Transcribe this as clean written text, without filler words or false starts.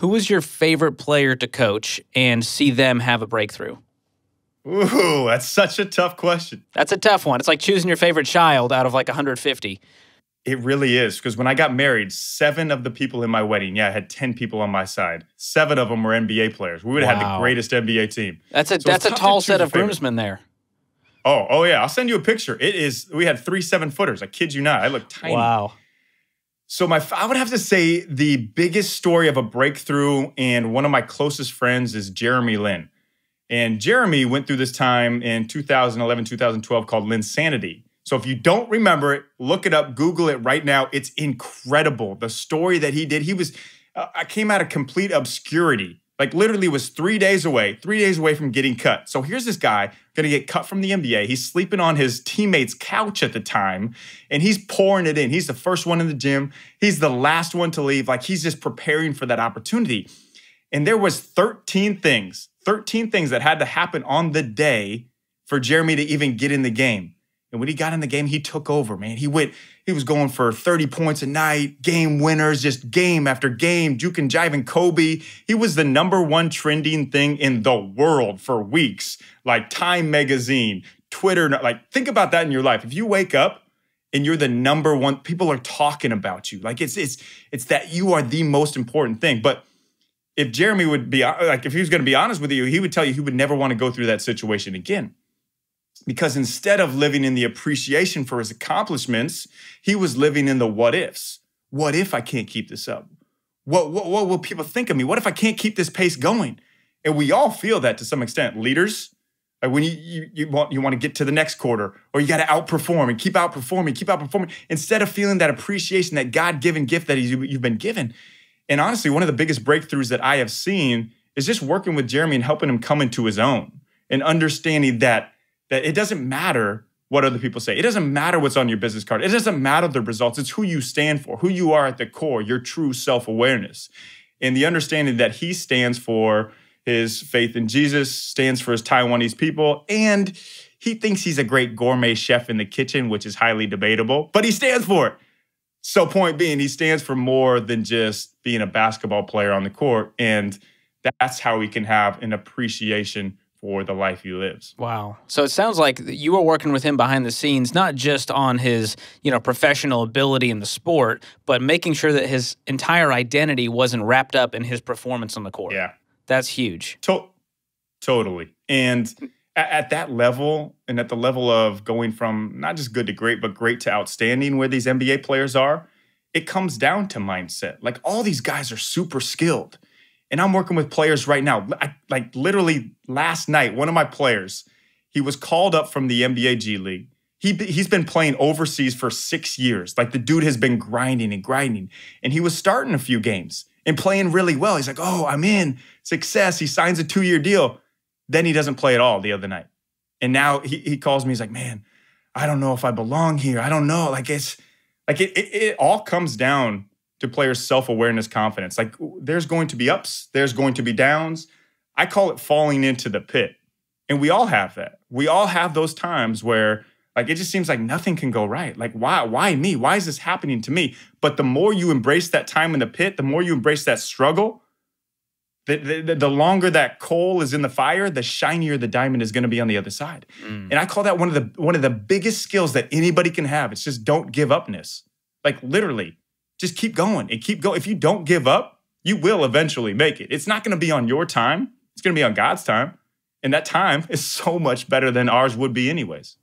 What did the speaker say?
Who was your favorite player to coach and see them have a breakthrough? Ooh, that's such a tough question. That's a tough one. It's like choosing your favorite child out of like 150. It really is, because when I got married, 7 of the people in my wedding, I had 10 people on my side. 7 of them were NBA players. We would have had the greatest NBA team. That's a tall set of groomsmen there. Oh yeah. I'll send you a picture. We had 3 7-footers. I kid you not. I look tiny. Wow. So I would have to say the biggest story of a breakthrough, and one of my closest friends is Jeremy Lin. And Jeremy went through this time in 2011, 2012 called Linsanity. So if you don't remember it, look it up, Google it right now. It's incredible. The story that he did, I came out of complete obscurity. Like literally was 3 days away from getting cut. So here's this guy going to get cut from the NBA. He's sleeping on his teammate's couch at the time, and he's pouring it in. He's the first one in the gym. He's the last one to leave. Like he's just preparing for that opportunity. And there was 13 things that had to happen on the day for Jeremy to even get in the game. And when he got in the game, he took over, man. He was going for 30 points a night, game winners, just game after game, juking, jiving Kobe. He was the #1 trending thing in the world for weeks, like Time Magazine, Twitter. Like, think about that in your life. If you wake up and you're the #1, people are talking about you. Like, it's that you are the most important thing. But if Jeremy would be, like, if he was going to be honest with you, he would tell you he would never want to go through that situation again. Because instead of living in the appreciation for his accomplishments, he was living in the what ifs. What if I can't keep this up? What will people think of me? What if I can't keep this pace going? And we all feel that to some extent. Leaders, like when you want to get to the next quarter, or you got to outperform and keep outperforming, instead of feeling that appreciation, that God-given gift that you've been given. And honestly, one of the biggest breakthroughs that I have seen is just working with Jeremy and helping him come into his own and understanding that it doesn't matter what other people say. It doesn't matter what's on your business card. It doesn't matter the results. It's who you stand for, who you are at the core, your true self-awareness. And the understanding that he stands for his faith in Jesus, stands for his Taiwanese people, and he thinks he's a great gourmet chef in the kitchen, which is highly debatable, but he stands for it. So point being, he stands for more than just being a basketball player on the court. And that's how he can have an appreciation for the life he lives. Wow. So it sounds like you were working with him behind the scenes, not just on his, professional ability in the sport, but making sure that his entire identity wasn't wrapped up in his performance on the court. Yeah. That's huge. Totally. And at that level, and at the level of going from not just good to great, but great to outstanding, where these NBA players are, it comes down to mindset. Like, all these guys are super skilled. And I'm working with players right now. Like literally last night, one of my players, he was called up from the NBA G League. He's been playing overseas for 6 years. Like, the dude has been grinding. And he was starting a few games and playing really well. He's like, oh, I'm in. Success. He signs a 2-year deal. Then he doesn't play at all the other night. And now he calls me. He's like, man, I don't know if I belong here. I don't know. Like, it all comes down to players' self-awareness, confidence. Like, there's going to be ups, there's going to be downs. I call it falling into the pit. And we all have that. We all have those times where, like, it just seems like nothing can go right. Like, why me? Why is this happening to me? But the more you embrace that time in the pit, the more you embrace that struggle, the longer that coal is in the fire, the shinier the diamond is going to be on the other side. And I call that one of the biggest skills that anybody can have. It's just don't give upness. Like, literally, just keep going and keep going. If you don't give up, you will eventually make it. It's not going to be on your time. It's going to be on God's time. And that time is so much better than ours would be anyways.